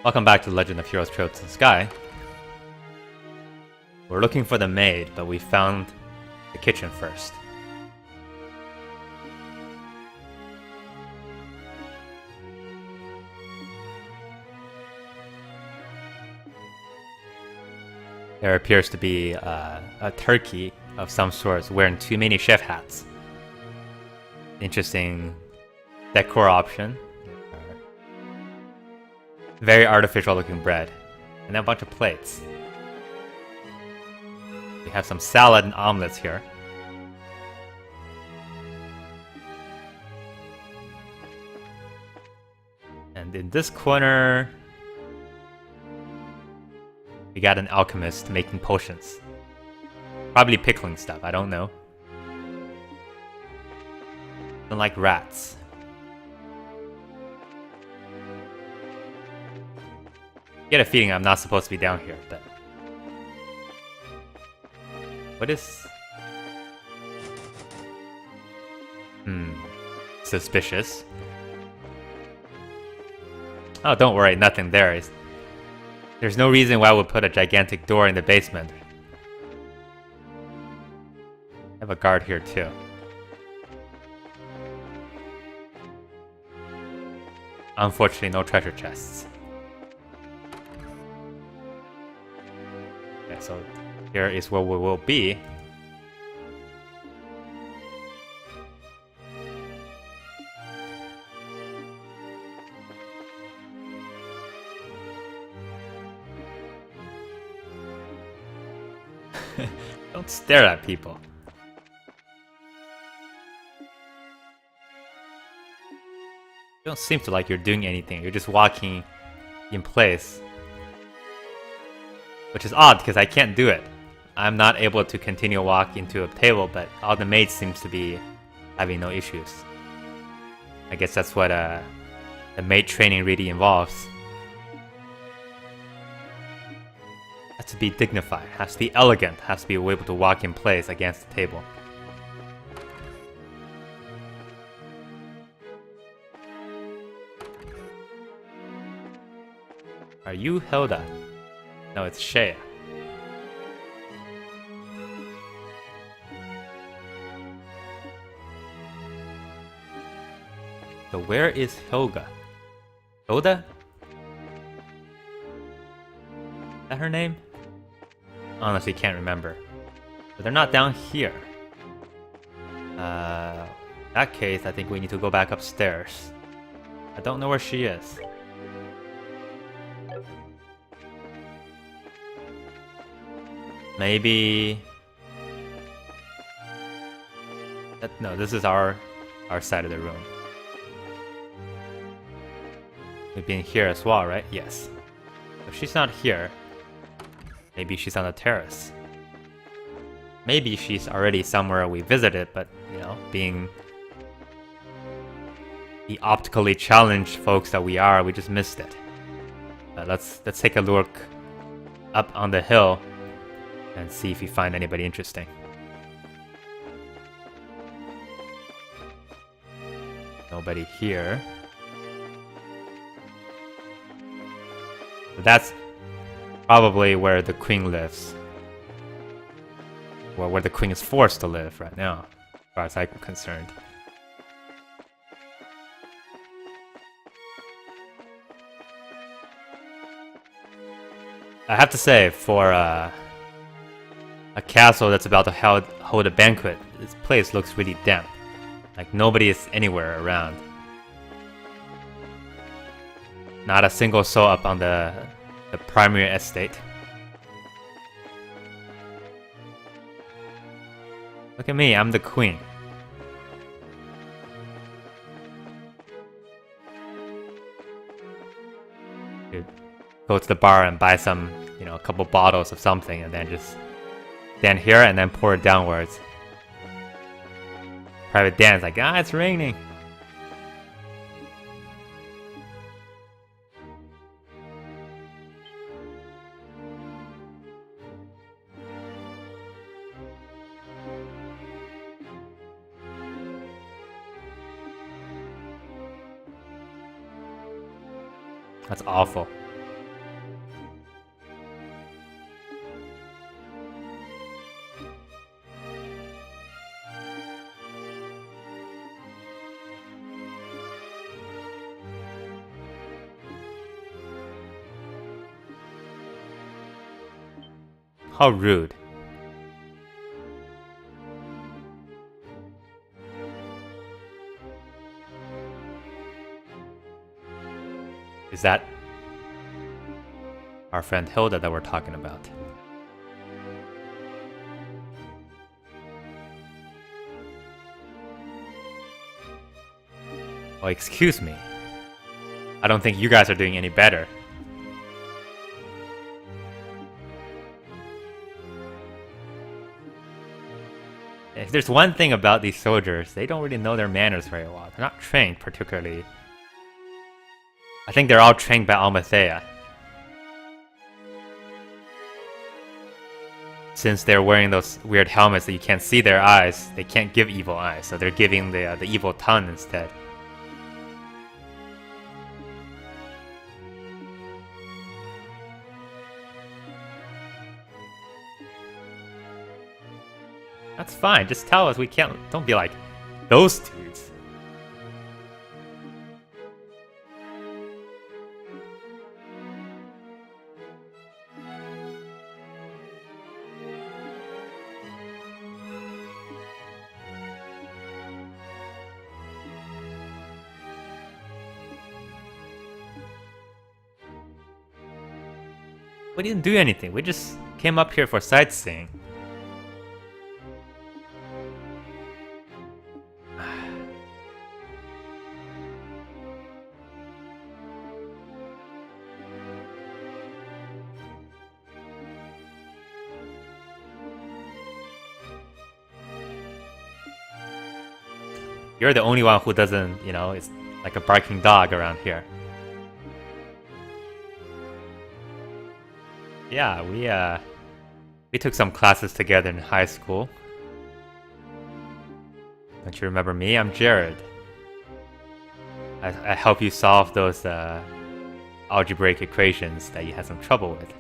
Welcome back to Legend of Heroes Trail to the Sky. We're looking for the maid, but we found the kitchen first. There appears to be a turkey of some sort wearing too many chef hats. Interesting decor option. Very artificial looking bread. And then a bunch of plates. We have some salad and omelets here. And in this corner, we got an alchemist making potions. Probably pickling stuff, I don't know. Don't like rats. Get a feeling I'm not supposed to be down here, but... What is... Suspicious. Oh, don't worry, nothing there. There's no reason why I would put a gigantic door in the basement. I have a guard here too. Unfortunately, no treasure chests. Okay, so here is where we will be. Don't stare at people. You don't seem to like you're doing anything. You're just walking in place. Which is odd because I can't do it. I'm not able to continue walk into a table, but all the maids seems to be having no issues. I guess that's what the maid training really involves. Has to be dignified, has to be elegant, has to be able to walk in place against the table. Are you Hilda? No, it's Shea. So where is Hilda? Hilda? Is that her name? Honestly, can't remember. But they're not down here. In that case, I think we need to go back upstairs. I don't know where she is. Maybe... No, this is our side of the room. We've been here as well, right? Yes. If she's not here, maybe she's on the terrace. Maybe she's already somewhere we visited, but, you know, being the optically challenged folks that we are, we just missed it. Let's take a look up on the hill and see if we find anybody interesting. Nobody here. That's probably where the queen lives. Well, where the queen is forced to live right now, as far as I'm concerned. I have to say, for a castle that's about to hold a banquet, this place looks really damp. Like nobody is anywhere around. Not a single soul up on the primary estate. Look at me, I'm the queen. Dude, go to the bar and buy some, you know, a couple bottles of something and then just stand here and then pour it downwards. Private dance, like, it's raining. That's awful. How rude. Is that our friend Hilda that we're talking about? Oh, excuse me. I don't think you guys are doing any better. If there's one thing about these soldiers, they don't really know their manners very well. They're not trained particularly. I think they're all trained by Almathea. Since they're wearing those weird helmets that you can't see their eyes, they can't give evil eyes, so they're giving the evil tongue instead. That's fine, just tell us we can't. Don't be like, those dudes. We didn't do anything, we just came up here for sightseeing. You're the only one who doesn't, you know, is like a barking dog around here. Yeah, we took some classes together in high school. Don't you remember me? I'm Jared. I help you solve those algebraic equations that you had some trouble with.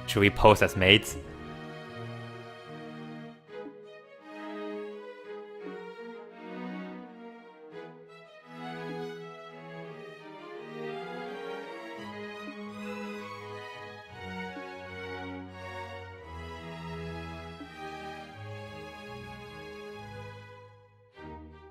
Should we pose as maids?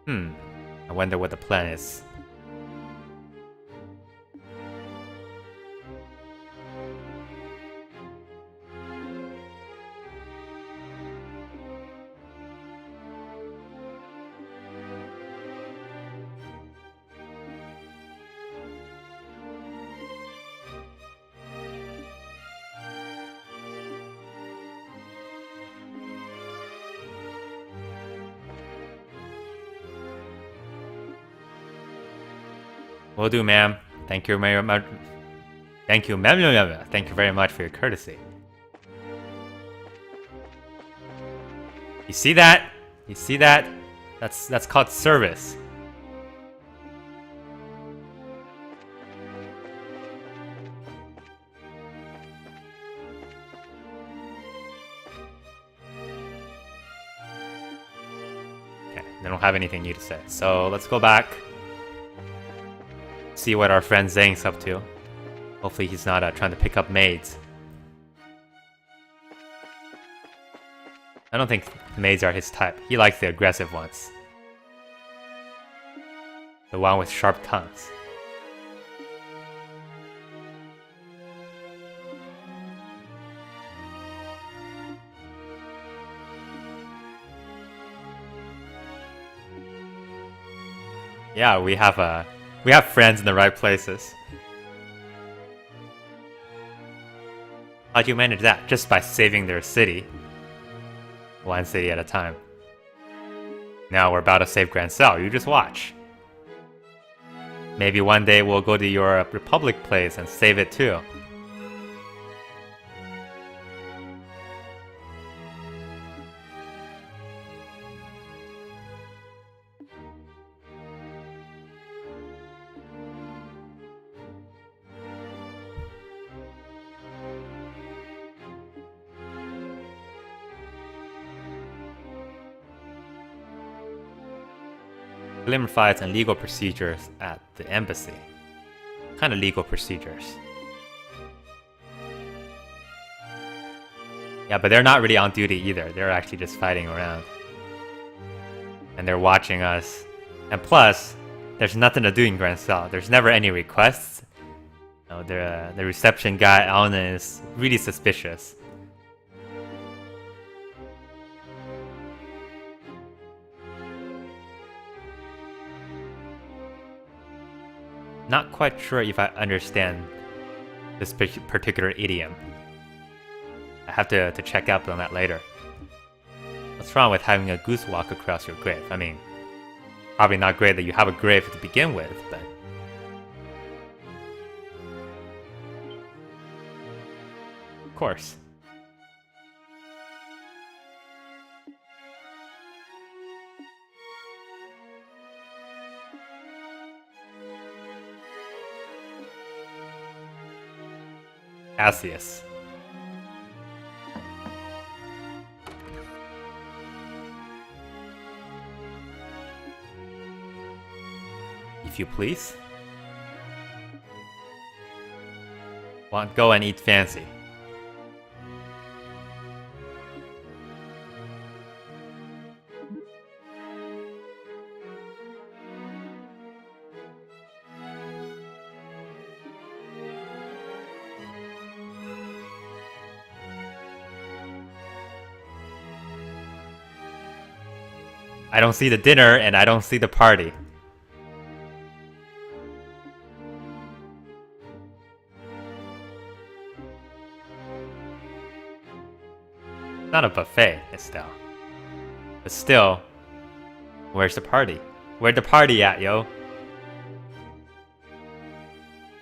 I wonder what the plan is. Will do, ma'am. Thank you very much. Thank you, ma'am. Thank you very much for your courtesy. You see that? You see that? That's called service. Okay, they don't have anything new to say. So let's go back. See what our friend Zhang's up to. Hopefully he's not trying to pick up maids. I don't think maids are his type. He likes the aggressive ones. The one with sharp tongues. Yeah, we have We have friends in the right places. How'd you manage that? Just by saving their city. One city at a time. Now we're about to save Grand Cell, you just watch. Maybe one day we'll go to your Republic place and save it too. Glimmer fights and legal procedures at the embassy. What kind of legal procedures? Yeah, but they're not really on duty either. They're actually just fighting around. And they're watching us. And plus, there's nothing to do in Grand Cell. There's never any requests. No, the reception guy, Aona, is really suspicious. Not quite sure if I understand this particular idiom. I have to check up on that later. What's wrong with having a goose walk across your grave? I mean, probably not great that you have a grave to begin with, but... Of course. Cassius. If you please. Want go and eat fancy. I don't see the dinner and I don't see the party. Not a buffet, Estelle. But still, where's the party? Where'd the party at, yo?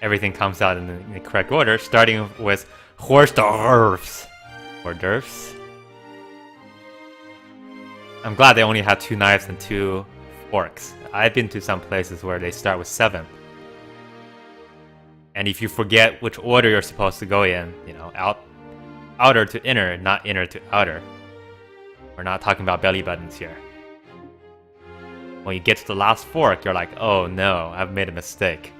Everything comes out in the correct order, starting with hors d'oeuvres. Hors d'oeuvres? I'm glad they only had 2 knives and 2 forks. I've been to some places where they start with 7. And if you forget which order you're supposed to go in, you know, outer to inner, not inner to outer. We're not talking about belly buttons here. When you get to the last fork, you're like, oh no, I've made a mistake.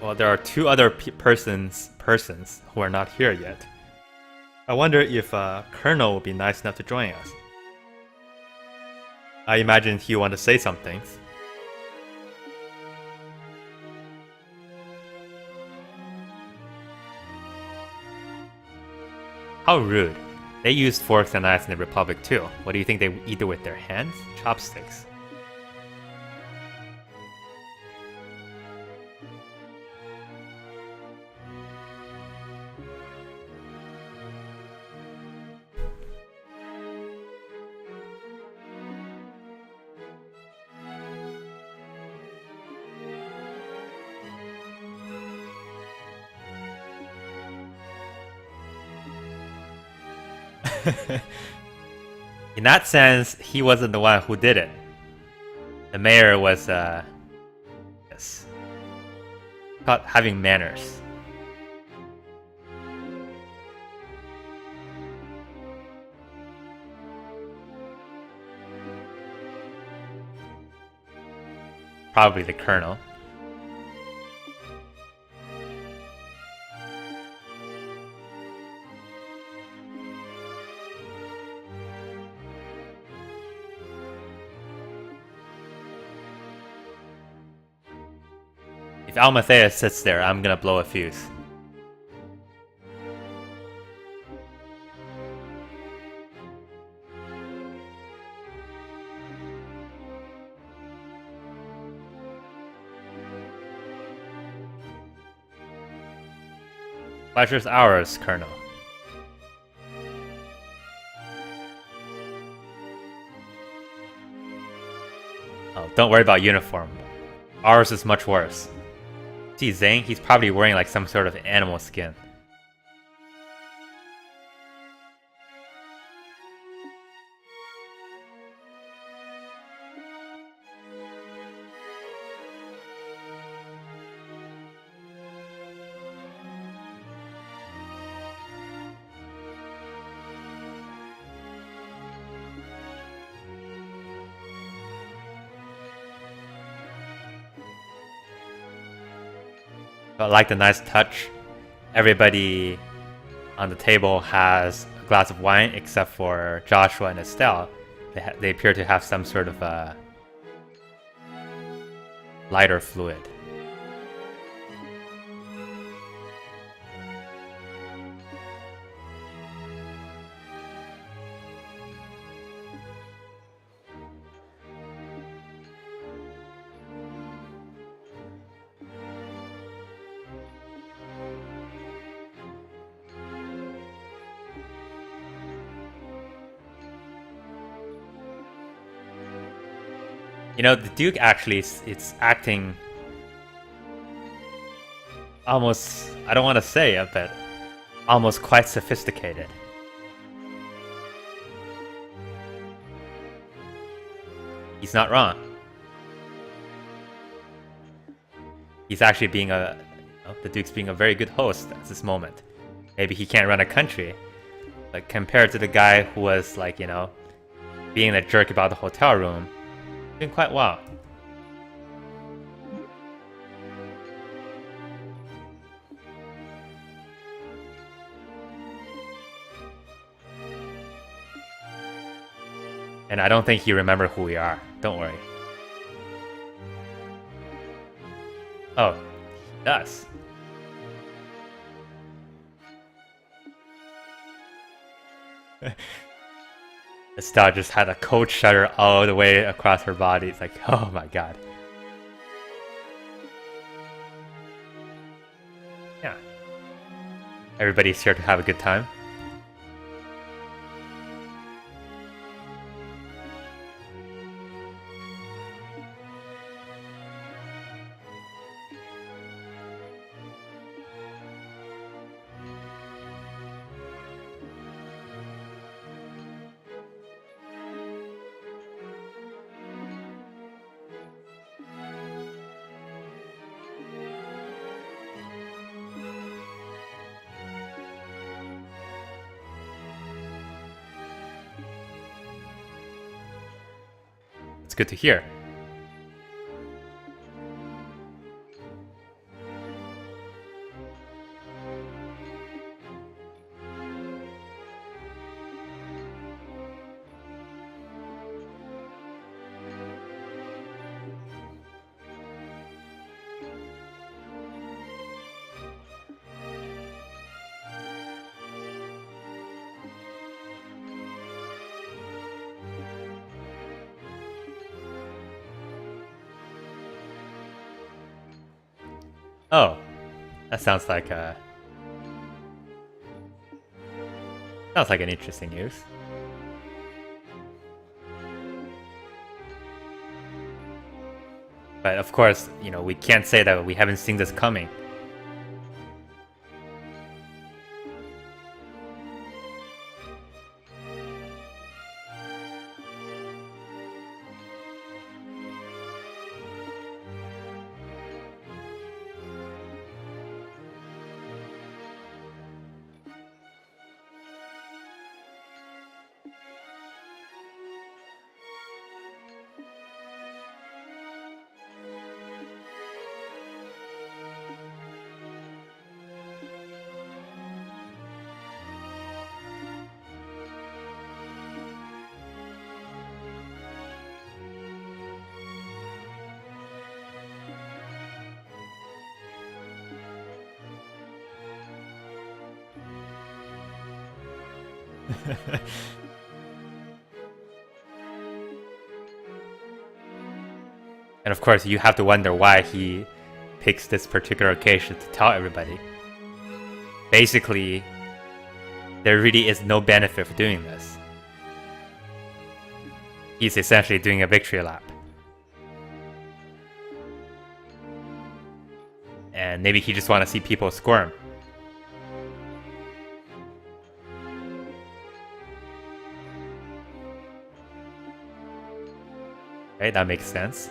Well, there are 2 other persons who are not here yet. I wonder if Colonel will be nice enough to join us. I imagine he want to say some things. How rude. They use forks and knives in the Republic too. What do you think they eat it with their hands? Chopsticks. In that sense, he wasn't the one who did it. The mayor was, yes, caught having manners. Probably the colonel. If Almathea sits there, I'm gonna blow a fuse. Pleasure's ours, Colonel. Oh, don't worry about uniform. Ours is much worse. See Zhang, he's probably wearing like some sort of animal skin. But I like the nice touch. Everybody on the table has a glass of wine except for Joshua and Estelle. They appear to have some sort of lighter fluid. You know, the Duke actually, it's acting almost, I don't want to say it, but almost quite sophisticated. He's not wrong. He's actually being the Duke's being a very good host at this moment. Maybe he can't run a country, but compared to the guy who was like, you know, being a jerk about the hotel room, doing quite well. And I don't think he remembers who we are. Don't worry. Oh, he does. Estelle just had a cold shudder all the way across her body. It's like, oh my god. Yeah. Everybody's here to have a good time. It's good to hear. Oh, that sounds like an interesting news. But of course, you know, we can't say that we haven't seen this coming. And of course, you have to wonder why he picks this particular occasion to tell everybody. Basically, there really is no benefit for doing this. He's essentially doing a victory lap. And maybe he just wants to see people squirm. Okay, that makes sense.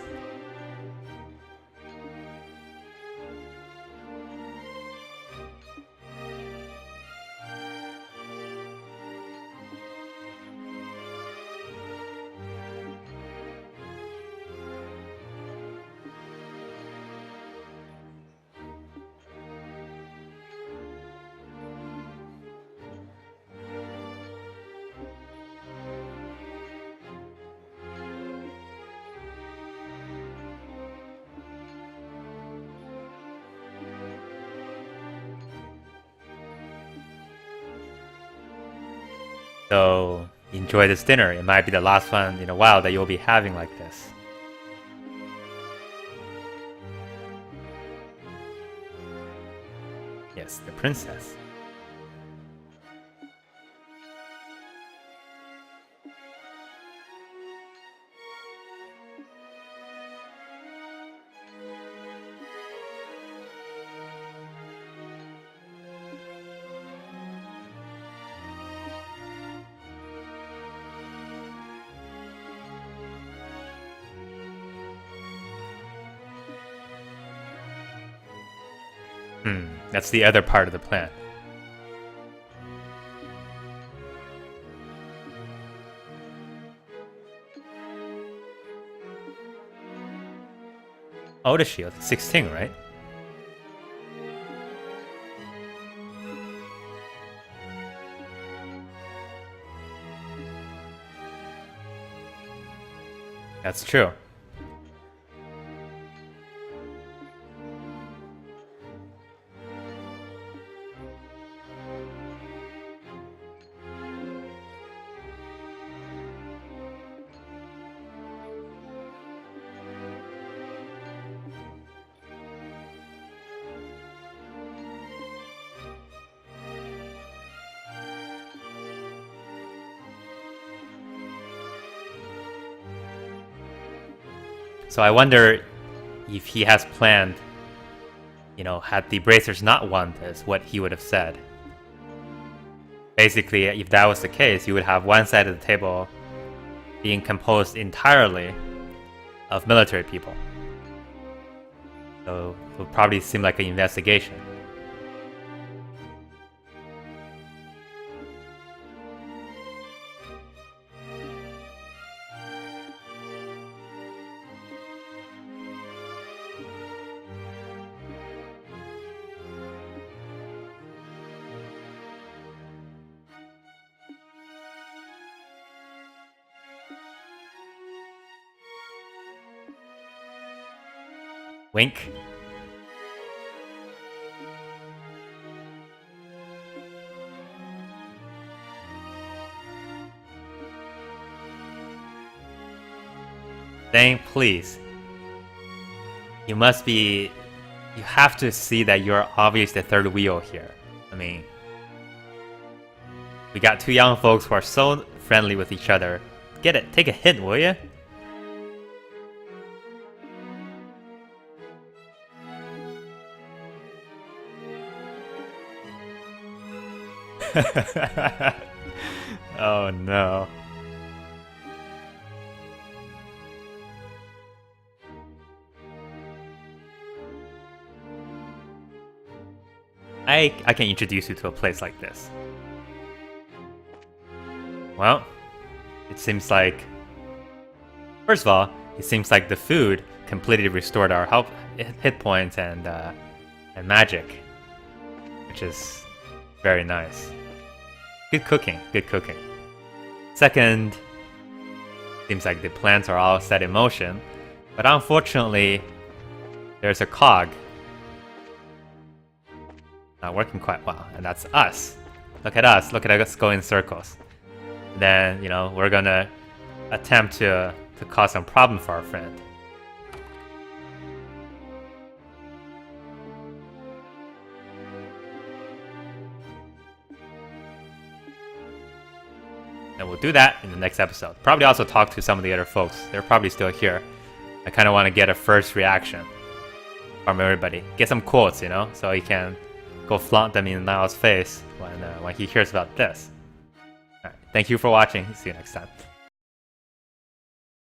So, enjoy this dinner. It might be the last one in a while that you'll be having like this. Yes, the princess. That's the other part of the plan. Oh, the shield. 16, right? That's true. So I wonder if he has planned, had the Bracers not won this, what he would have said. Basically, if that was the case, you would have one side of the table being composed entirely of military people. So it would probably seem like an investigation. Wink. Dang, please. You have to see that you're obviously the third wheel here. I mean, we got two young folks who are so friendly with each other. Get it, take a hint, will ya? Oh no. I can introduce you to a place like this. Well, it seems like... First of all, it seems like the food completely restored our health, hit points and magic. Which is very nice. Good cooking, good cooking. Second, seems like the plans are all set in motion, but unfortunately, there's a cog not working quite well, and that's us. Look at us go in circles. Then, we're gonna attempt to cause some problem for our friend. And we'll do that in the next episode. Probably also talk to some of the other folks. They're probably still here. I kind of want to get a first reaction from everybody. Get some quotes, so he can go flaunt them in Niall's face when he hears about this. Alright, thank you for watching. See you next time.